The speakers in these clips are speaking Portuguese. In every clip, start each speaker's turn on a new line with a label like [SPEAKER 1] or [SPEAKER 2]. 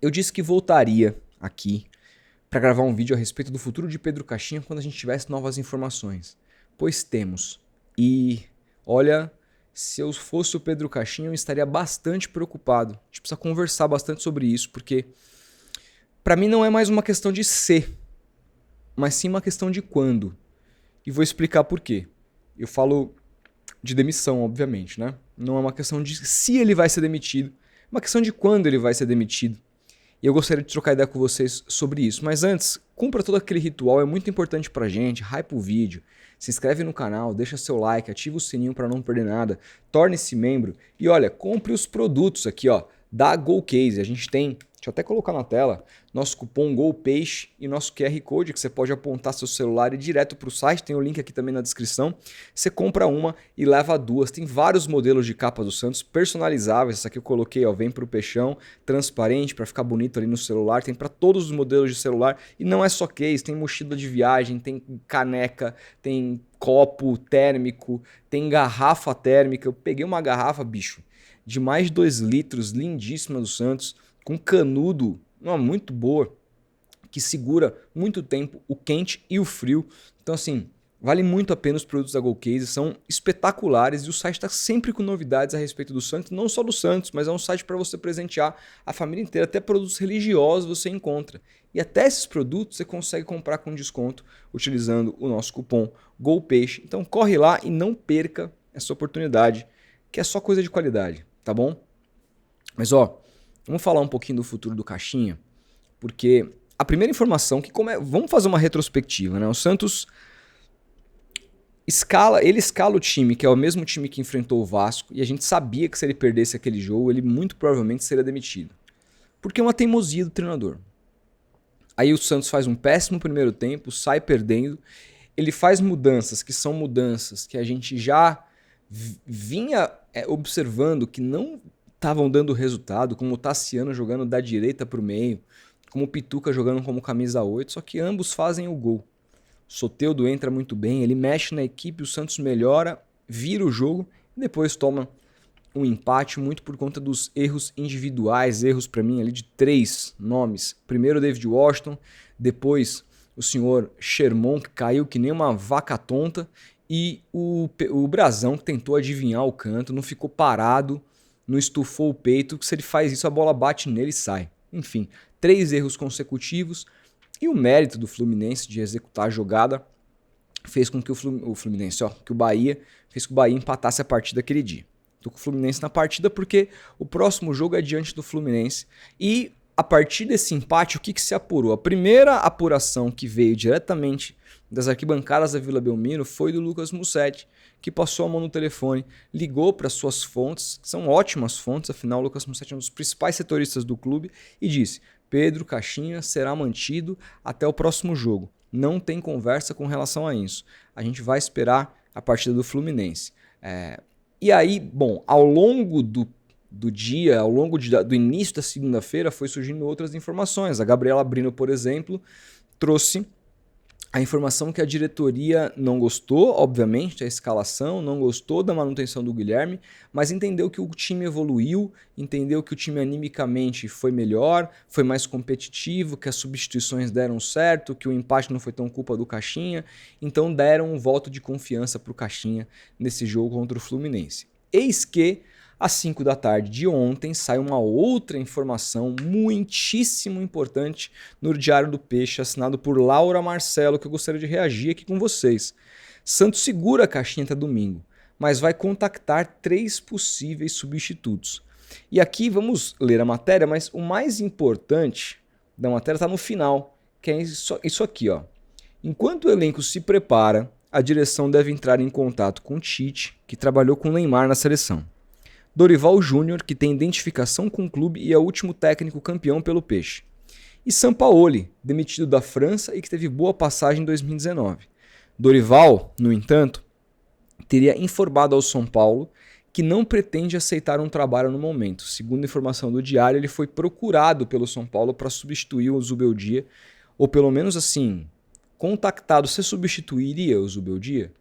[SPEAKER 1] Eu disse que voltaria aqui para gravar um vídeo a respeito do futuro de Pedro Caixinha quando a gente tivesse novas informações. Pois temos. E olha, se eu fosse o Pedro Caixinha, eu estaria bastante preocupado. A gente precisa conversar bastante sobre isso, porque para mim não é mais uma questão de ser, mas sim uma questão de quando. E vou explicar por quê. Eu falo de demissão, obviamente, né? Não é uma questão de se ele vai ser demitido, é uma questão de quando ele vai ser demitido. E eu gostaria de trocar ideia com vocês sobre isso. Mas antes, cumpra todo aquele ritual, é muito importante pra gente. Hype o vídeo, se inscreve no canal, deixa seu like, ativa o sininho para não perder nada, torne-se membro e olha, compre os produtos aqui, ó, da GoCase. A gente tem, deixa eu até colocar na tela, nosso cupom GOPEIXE e nosso QR Code que você pode apontar seu celular e ir direto para o site, tem o link aqui também na descrição. Você compra uma e leva duas. Tem vários modelos de capa do Santos personalizáveis. Essa aqui eu coloquei, ó, vem para o peixão, transparente para ficar bonito ali no celular. Tem para todos os modelos de celular e não é só case, tem mochila de viagem, tem caneca, tem copo térmico, tem garrafa térmica. Eu peguei uma garrafa, bicho, de mais de 2 litros, lindíssima do Santos, com canudo, uma muito boa, que segura muito tempo o quente e o frio. Então assim, vale muito a pena os produtos da GoCase, são espetaculares e o site está sempre com novidades a respeito do Santos, não só do Santos, mas é um site para você presentear a família inteira, até produtos religiosos você encontra. E até esses produtos você consegue comprar com desconto utilizando o nosso cupom GOPEIXE. Então corre lá e não perca essa oportunidade, que é só coisa de qualidade, tá bom? Mas ó, vamos falar um pouquinho do futuro do Caixinha, porque a primeira informação que vamos fazer uma retrospectiva, né? O Santos ele escala o time, que é o mesmo time que enfrentou o Vasco, e a gente sabia que se ele perdesse aquele jogo, ele muito provavelmente seria demitido. Porque é uma teimosia do treinador. Aí o Santos faz um péssimo primeiro tempo, sai perdendo, ele faz mudanças que são mudanças que a gente já vinha observando que não estavam dando resultado, como o Tassiano jogando da direita para o meio, como o Pituca jogando como camisa 8, só que ambos fazem o gol. O Soteldo entra muito bem, ele mexe na equipe, o Santos melhora, vira o jogo e depois toma um empate muito por conta dos erros individuais, erros para mim ali de 3 nomes. Primeiro o David Washington, depois o senhor Sherman, que caiu que nem uma vaca tonta, e o Brazão, que tentou adivinhar o canto, não ficou parado, não estufou o peito, que se ele faz isso a bola bate nele e sai. Enfim, 3 erros consecutivos e o mérito do Fluminense de executar a jogada fez com que que o Bahia fez com que o Bahia empatasse a partida aquele dia. Tô com o Fluminense na partida porque o próximo jogo é diante do Fluminense e a partir desse empate, o que se apurou? A primeira apuração que veio diretamente das arquibancadas da Vila Belmiro foi do Lucas Mussetti, que passou a mão no telefone, ligou para suas fontes, que são ótimas fontes, afinal o Lucas Mussetti é um dos principais setoristas do clube, e disse: Pedro Caixinha será mantido até o próximo jogo. Não tem conversa com relação a isso. A gente vai esperar a partida do Fluminense. E aí, bom, ao longo do dia, ao longo do início da segunda-feira, foi surgindo outras informações. A Gabriela Brino, por exemplo, trouxe a informação que a diretoria não gostou, obviamente, da escalação, não gostou da manutenção do Guilherme, mas entendeu que o time evoluiu, entendeu que o time animicamente foi melhor, foi mais competitivo, que as substituições deram certo, que o empate não foi tão culpa do Caixinha, então deram um voto de confiança para o Caixinha nesse jogo contra o Fluminense. Eis que às 5 da tarde de ontem sai uma outra informação muitíssimo importante no Diário do Peixe, assinado por Laura Marcelo, que eu gostaria de reagir aqui com vocês. Santos segura a Caixinha até domingo, mas vai contactar 3 possíveis substitutos. E aqui vamos ler a matéria, mas o mais importante da matéria está no final, que é isso aqui, ó. Enquanto o elenco se prepara, a direção deve entrar em contato com Tite, que trabalhou com Neymar na seleção. Dorival Júnior, que tem identificação com o clube e é o último técnico campeão pelo Peixe. E Sampaoli, demitido da França e que teve boa passagem em 2019. Dorival, no entanto, teria informado ao São Paulo que não pretende aceitar um trabalho no momento. Segundo informação do Diário, ele foi procurado pelo São Paulo para substituir o Zubeldia, ou pelo menos assim, contactado. Você substituiria o Zubeldia?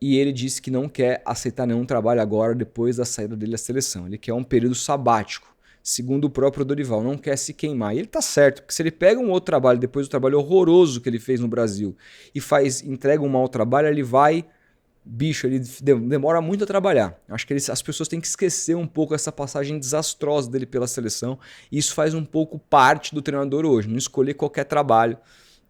[SPEAKER 1] E ele disse que não quer aceitar nenhum trabalho agora depois da saída dele da seleção. Ele quer um período sabático. segundo o próprio Dorival, não quer se queimar. E ele tá certo, porque se ele pega um outro trabalho, depois do trabalho horroroso que ele fez no Brasil, e entrega um mau trabalho, ele vai... Bicho, ele demora muito a trabalhar. Acho que as pessoas têm que esquecer um pouco essa passagem desastrosa dele pela seleção. E isso faz um pouco parte do treinador hoje, não escolher qualquer trabalho.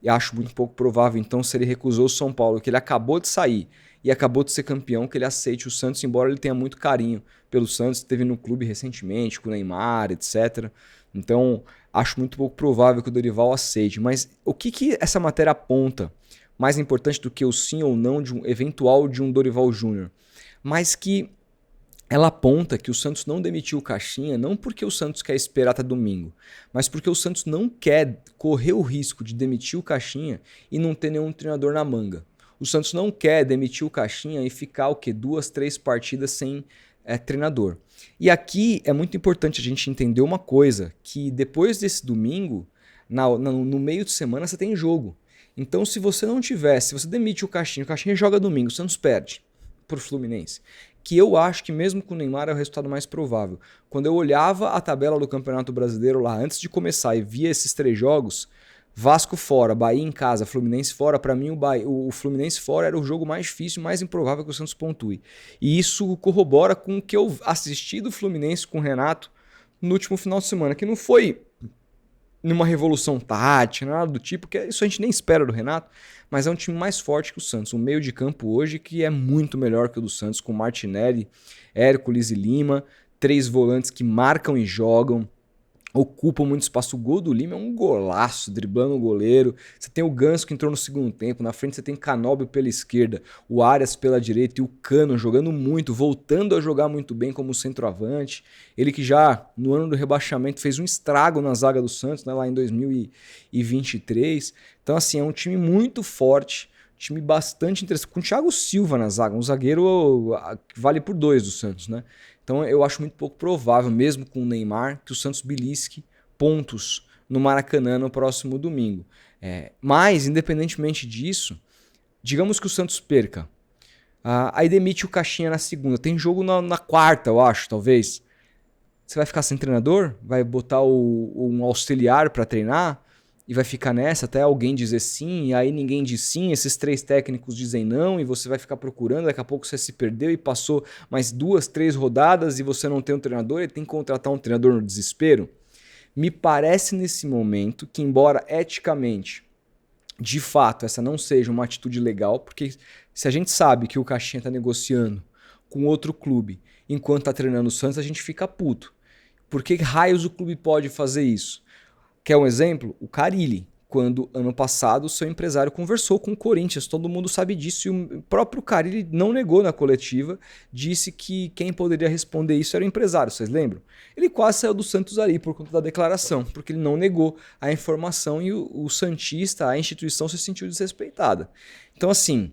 [SPEAKER 1] E acho muito pouco provável, então, se ele recusou o São Paulo, que ele acabou de sair e acabou de ser campeão, que ele aceite o Santos, embora ele tenha muito carinho pelo Santos, esteve no clube recentemente, com o Neymar, etc. Então, acho muito pouco provável que o Dorival aceite. Mas o que essa matéria aponta? Mais importante do que o sim ou não de um eventual de um Dorival Júnior, mas que ela aponta que o Santos não demitiu o Caixinha não porque o Santos quer esperar até domingo, mas porque o Santos não quer correr o risco de demitir o Caixinha e não ter nenhum treinador na manga. O Santos não quer demitir o Caixinha e ficar o quê? 2, 3 partidas sem treinador. E aqui é muito importante a gente entender uma coisa, que depois desse domingo, no meio de semana você tem jogo. Então, se você demite o Caixinha joga domingo, o Santos perde pro Fluminense. Que eu acho que mesmo com o Neymar é o resultado mais provável. Quando eu olhava a tabela do Campeonato Brasileiro lá, antes de começar, e via esses 3 jogos, Vasco fora, Bahia em casa, Fluminense fora, para mim o Fluminense fora era o jogo mais difícil, mais improvável que o Santos pontue. E isso corrobora com o que eu assisti do Fluminense com o Renato no último final de semana, que não foi numa revolução tática, nada do tipo, que isso a gente nem espera do Renato, mas é um time mais forte que o Santos. Um meio de campo hoje que é muito melhor que o do Santos, com Martinelli, Hércules e Lima, 3 volantes que marcam e jogam, ocupam muito espaço. O gol do Lima é um golaço, driblando o goleiro. Você tem o Ganso que entrou no segundo tempo, na frente você tem Canóbio pela esquerda, o Arias pela direita e o Cano jogando muito, voltando a jogar muito bem como centroavante. Ele que já no ano do rebaixamento fez um estrago na zaga do Santos, né, lá em 2023. Então assim, é um time muito forte, time bastante interessante, com o Thiago Silva na zaga, um zagueiro que vale por 2 do Santos, né? Então eu acho muito pouco provável, mesmo com o Neymar, que o Santos belisque pontos no Maracanã no próximo domingo. Mas, independentemente disso, digamos que o Santos perca. Aí demite o Caixinha na segunda. Tem jogo na quarta, eu acho, talvez. Você vai ficar sem treinador? Vai botar um auxiliar para treinar? E vai ficar nessa até alguém dizer sim, e aí ninguém diz sim, esses 3 técnicos dizem não, e você vai ficar procurando, daqui a pouco você se perdeu e passou mais 2, 3 rodadas e você não tem um treinador e tem que contratar um treinador no desespero. Me parece nesse momento que, embora eticamente, de fato, essa não seja uma atitude legal, porque se a gente sabe que o Caixinha está negociando com outro clube enquanto está treinando o Santos, a gente fica puto. Por que raios o clube pode fazer isso? Quer um exemplo? O Carille, quando ano passado o seu empresário conversou com o Corinthians, todo mundo sabe disso, e o próprio Carille não negou na coletiva, disse que quem poderia responder isso era o empresário, vocês lembram? Ele quase saiu do Santos ali por conta da declaração, porque ele não negou a informação e o santista, a instituição se sentiu desrespeitada. Então assim,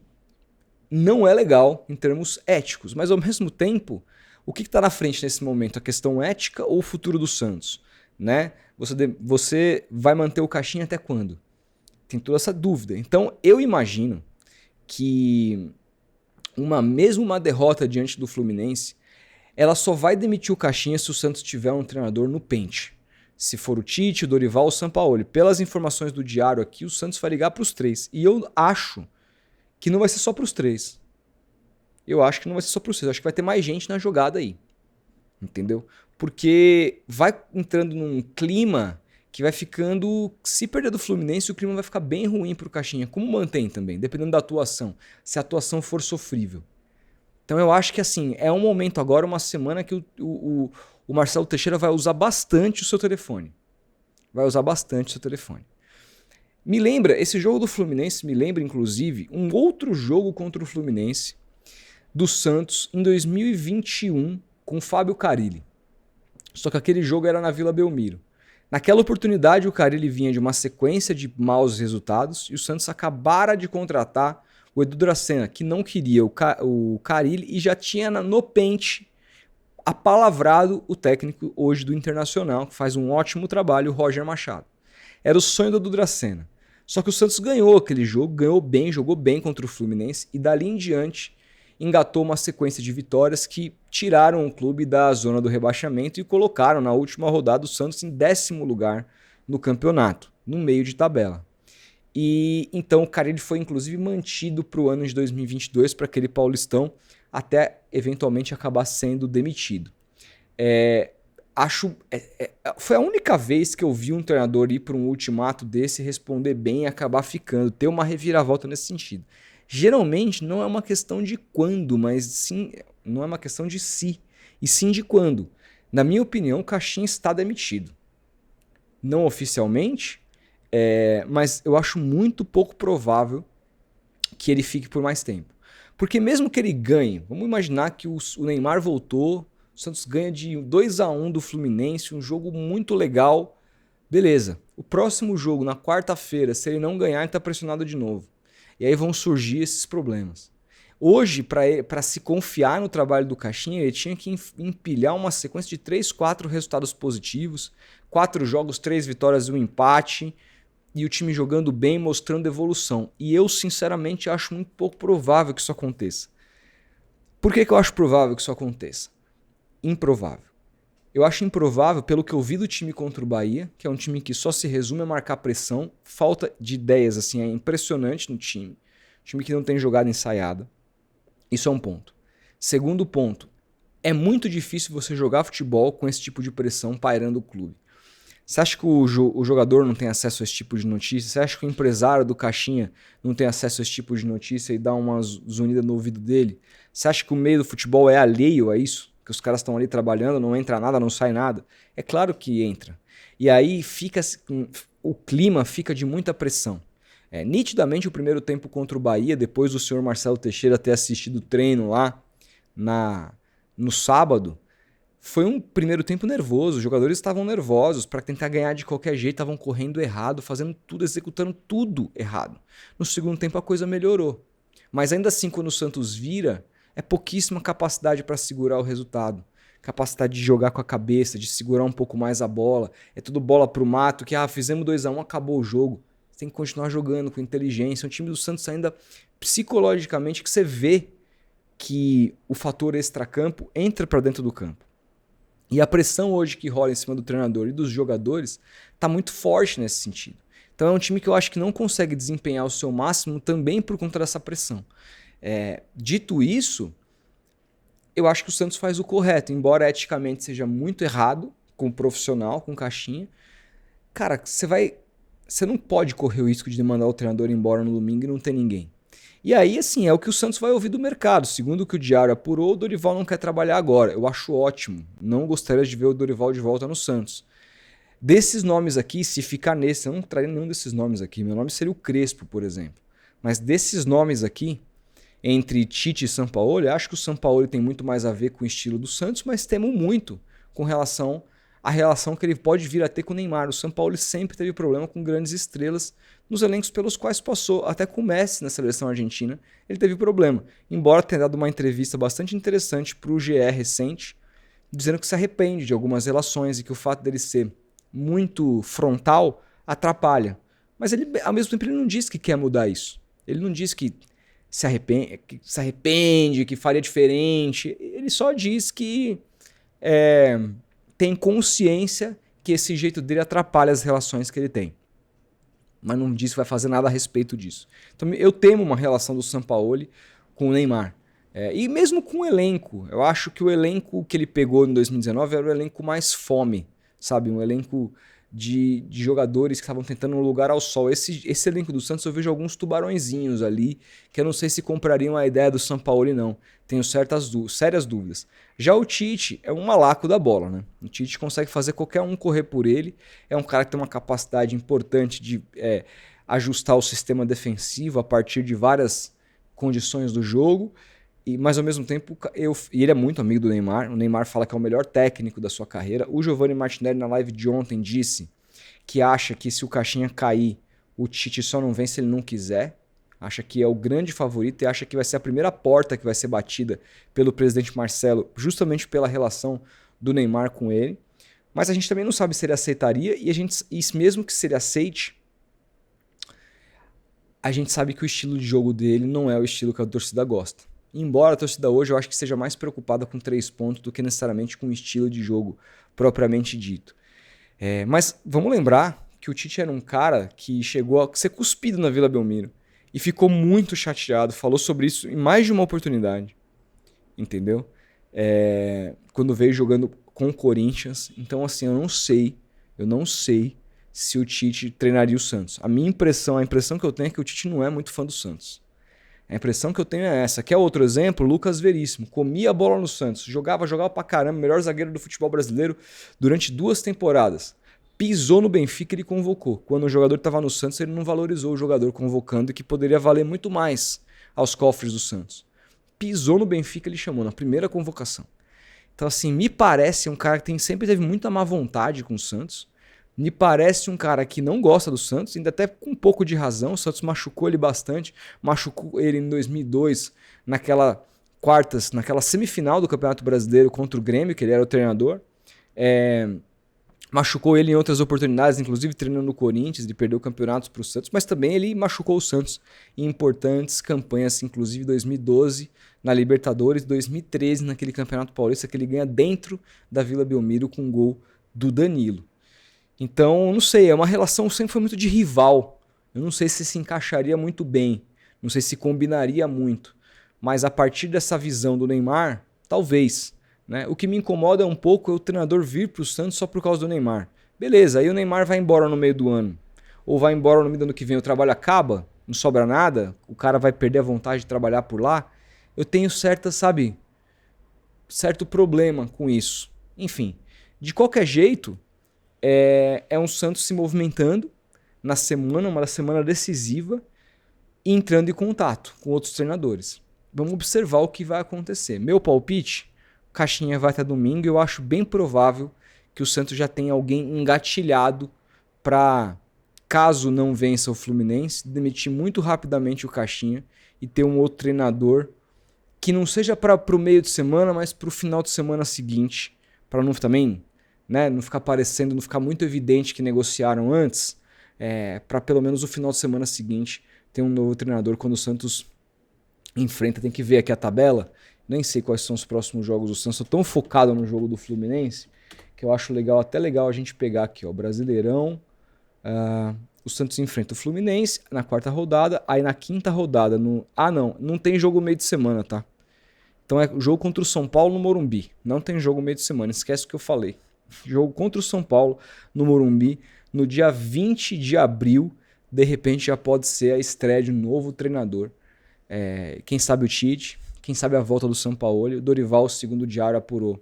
[SPEAKER 1] não é legal em termos éticos, mas ao mesmo tempo, o que está na frente nesse momento? A questão ética ou o futuro do Santos? Né? Você vai manter o Caixinha até quando? Tem toda essa dúvida. Então eu imagino que mesmo uma derrota diante do Fluminense, ela só vai demitir o Caixinha se o Santos tiver um treinador no pente. Se for o Tite, o Dorival ou o Sampaoli. Pelas informações do Diário aqui, o Santos vai ligar para os 3. E eu acho que não vai ser só para os 3. Eu acho que não vai ser só para os 3. Eu acho que vai ter mais gente na jogada aí. Entendeu? Porque vai entrando num clima que vai ficando... Se perder do Fluminense, o clima vai ficar bem ruim pro Caixinha. Como mantém também, dependendo da atuação. Se a atuação for sofrível. Então eu acho que assim, é um momento agora, uma semana que o Marcelo Teixeira vai usar bastante o seu telefone. Vai usar bastante o seu telefone. Me lembra, esse jogo do Fluminense me lembra, inclusive, um outro jogo contra o Fluminense do Santos em 2021 com o Fábio Carille. Só que aquele jogo era na Vila Belmiro. Naquela oportunidade, o Carille vinha de uma sequência de maus resultados e o Santos acabara de contratar o Edu Dracena, que não queria o Carille e já tinha no pente apalavrado o técnico hoje do Internacional, que faz um ótimo trabalho, o Roger Machado. Era o sonho do Edu Dracena. Só que o Santos ganhou aquele jogo, ganhou bem, jogou bem contra o Fluminense e dali em diante engatou uma sequência de vitórias que tiraram o clube da zona do rebaixamento e colocaram na última rodada o Santos em 10º lugar no campeonato, no meio de tabela. E então o Carille foi inclusive mantido para o ano de 2022, para aquele Paulistão, até eventualmente acabar sendo demitido. Foi a única vez que eu vi um treinador ir para um ultimato desse, responder bem e acabar ficando, ter uma reviravolta nesse sentido. Geralmente não é uma questão de quando, mas sim, não é uma questão de se, e sim de quando. Na minha opinião, o Caixinha está demitido. Não oficialmente, mas eu acho muito pouco provável que ele fique por mais tempo. Porque mesmo que ele ganhe, vamos imaginar que o Neymar voltou, o Santos ganha de 2-1 do Fluminense, um jogo muito legal, beleza. O próximo jogo, na quarta-feira, se ele não ganhar, ele está pressionado de novo. E aí vão surgir esses problemas. Hoje, para se confiar no trabalho do Caixinha, ele tinha que empilhar uma sequência de 3, 4 resultados positivos, 4 jogos, 3 vitórias e um empate, e o time jogando bem, mostrando evolução. E eu, sinceramente, acho muito pouco provável que isso aconteça. Por que eu acho provável que isso aconteça? Improvável. Eu acho improvável pelo que eu vi do time contra o Bahia, que é um time que só se resume a marcar pressão, falta de ideias, assim, é impressionante no time. Time que não tem jogada ensaiada. Isso é um ponto. Segundo ponto, é muito difícil você jogar futebol com esse tipo de pressão pairando o clube. Você acha que o jogador não tem acesso a esse tipo de notícia? Você acha que o empresário do Caixinha não tem acesso a esse tipo de notícia e dá uma zunida no ouvido dele? Você acha que o meio do futebol é alheio a isso? Que os caras estão ali trabalhando, não entra nada, não sai nada? É claro que entra. E aí o clima fica de muita pressão. Nitidamente o primeiro tempo contra o Bahia, depois do senhor Marcelo Teixeira ter assistido o treino lá no sábado, foi um primeiro tempo nervoso. Os jogadores estavam nervosos para tentar ganhar de qualquer jeito, estavam correndo errado, fazendo tudo, executando tudo errado. No segundo tempo a coisa melhorou. Mas ainda assim, quando o Santos vira, é pouquíssima capacidade para segurar o resultado. Capacidade de jogar com a cabeça, de segurar um pouco mais a bola. É tudo bola pro mato, que fizemos 2-1, acabou o jogo. Você tem que continuar jogando com inteligência. O time do Santos ainda, psicologicamente, que você vê que o fator extracampo entra para dentro do campo. E a pressão hoje que rola em cima do treinador e dos jogadores está muito forte nesse sentido. Então é um time que eu acho que não consegue desempenhar o seu máximo também por conta dessa pressão. Dito isso, eu acho que o Santos faz o correto, embora eticamente seja muito errado com o profissional, com o Caixinha. Cara, você não pode correr o risco de mandar o treinador embora no domingo e não ter ninguém. E aí, assim, é o que o Santos vai ouvir do mercado. Segundo o que o Diário apurou, o Dorival não quer trabalhar agora. Eu acho ótimo. Não gostaria de ver o Dorival de volta no Santos. Desses nomes aqui, se ficar nesse, eu não traria nenhum desses nomes aqui. Meu nome seria o Crespo, por exemplo. Mas desses nomes aqui, entre Tite e Sampaoli, eu acho que o Sampaoli tem muito mais a ver com o estilo do Santos, mas temo muito com relação à relação que ele pode vir a ter com o Neymar. O Sampaoli sempre teve problema com grandes estrelas nos elencos pelos quais passou, até com o Messi na seleção argentina, ele teve problema. Embora tenha dado uma entrevista bastante interessante para o GE recente, dizendo que se arrepende de algumas relações e que o fato dele ser muito frontal atrapalha. Mas ele, ao mesmo tempo, ele não diz que quer mudar isso. Ele não diz que se arrepende, que faria diferente. Ele só diz que tem consciência que esse jeito dele atrapalha as relações que ele tem. Mas não diz que vai fazer nada a respeito disso. Então eu temo uma relação do Sampaoli com o Neymar. E mesmo com o elenco. Eu acho que o elenco que ele pegou em 2019 era o elenco mais fome, sabe? Um elenco de jogadores que estavam tentando um lugar ao sol. Esse elenco do Santos eu vejo alguns tubarõezinhos ali, que eu não sei se comprariam a ideia do Sampaoli, não. Tenho sérias dúvidas. Já o Tite é um malaco da bola, né? O Tite consegue fazer qualquer um correr por ele. É um cara que tem uma capacidade importante de ajustar o sistema defensivo a partir de várias condições do jogo. Mas ao mesmo tempo, e ele é muito amigo do Neymar. O Neymar fala que é o melhor técnico da sua carreira. O Giovanni Martinelli, na live de ontem, disse que acha que se o Caixinha cair, o Tite só não vem se ele não quiser. Acha que é o grande favorito e acha que vai ser a primeira porta que vai ser batida pelo presidente Marcelo, justamente pela relação do Neymar com ele. Mas a gente também não sabe se ele aceitaria, e mesmo que se ele aceite, a gente sabe que o estilo de jogo dele não é o estilo que a torcida gosta. Embora a torcida hoje eu acho que seja mais preocupada com 3 pontos do que necessariamente com o estilo de jogo propriamente dito. Mas vamos lembrar que o Tite era um cara que chegou a ser cuspido na Vila Belmiro e ficou muito chateado, falou sobre isso em mais de uma oportunidade, entendeu? Quando veio jogando com o Corinthians. Então, assim, eu não sei se o Tite treinaria o Santos. A impressão que eu tenho é que o Tite não é muito fã do Santos. A impressão que eu tenho é essa. Quer outro exemplo? Lucas Veríssimo. Comia a bola no Santos. Jogava pra caramba. Melhor zagueiro do futebol brasileiro durante 2 temporadas. Pisou no Benfica e ele convocou. Quando o jogador estava no Santos, ele não valorizou o jogador convocando, que poderia valer muito mais aos cofres do Santos. Pisou no Benfica, ele chamou na primeira convocação. Então, assim, me parece um cara que sempre teve muita má vontade com o Santos. Me parece um cara que não gosta do Santos, ainda até com um pouco de razão. O Santos machucou ele bastante. Machucou ele em 2002, naquela semifinal do Campeonato Brasileiro contra o Grêmio, que ele era o treinador. Machucou ele em outras oportunidades, inclusive treinando no Corinthians, ele perdeu campeonatos para o Santos, mas também ele machucou o Santos em importantes campanhas, inclusive 2012 na Libertadores, 2013 naquele Campeonato Paulista que ele ganha dentro da Vila Belmiro com um gol do Danilo. Então, não sei, uma relação sempre foi muito de rival. Eu não sei se encaixaria muito bem, não sei se combinaria muito, mas a partir dessa visão do Neymar, talvez. Né? O que me incomoda um pouco é o treinador vir para o Santos só por causa do Neymar. Beleza, aí o Neymar vai embora no meio do ano, ou vai embora no meio do ano que vem, o trabalho acaba, não sobra nada, o cara vai perder a vontade de trabalhar por lá. Eu tenho certo problema com isso. Enfim, de qualquer jeito, é um Santos se movimentando na semana, uma semana decisiva, e entrando em contato com outros treinadores. Vamos observar o que vai acontecer. Meu palpite, Caixinha vai até domingo, e eu acho bem provável que o Santos já tenha alguém engatilhado para, caso não vença o Fluminense, demitir muito rapidamente o Caixinha e ter um outro treinador que não seja para o meio de semana, mas para o final de semana seguinte, para não também, né, não ficar parecendo, não ficar muito evidente que negociaram antes, para pelo menos o final de semana seguinte ter um novo treinador quando o Santos enfrenta. Tem que ver aqui a tabela, nem sei quais são os próximos jogos do Santos, estou tão focado no jogo do Fluminense que eu acho até legal a gente pegar aqui, ó, Brasileirão. O Santos enfrenta o Fluminense na 4ª rodada, aí na 5ª rodada, não tem jogo meio de semana, tá? Então é o jogo contra o São Paulo no Morumbi, não tem jogo meio de semana, esquece o que eu falei. Jogo contra o São Paulo no Morumbi, no dia 20 de abril, de repente já pode ser a estreia de um novo treinador. Quem sabe o Tite, quem sabe a volta do Sampaoli. O Dorival, segundo o Diário, apurou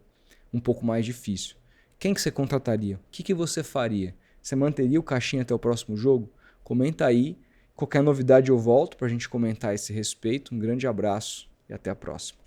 [SPEAKER 1] um pouco mais difícil. Quem que você contrataria? O que você faria? Você manteria o Caixinha até o próximo jogo? Comenta aí. Qualquer novidade eu volto para a gente comentar a esse respeito. Um grande abraço e até a próxima.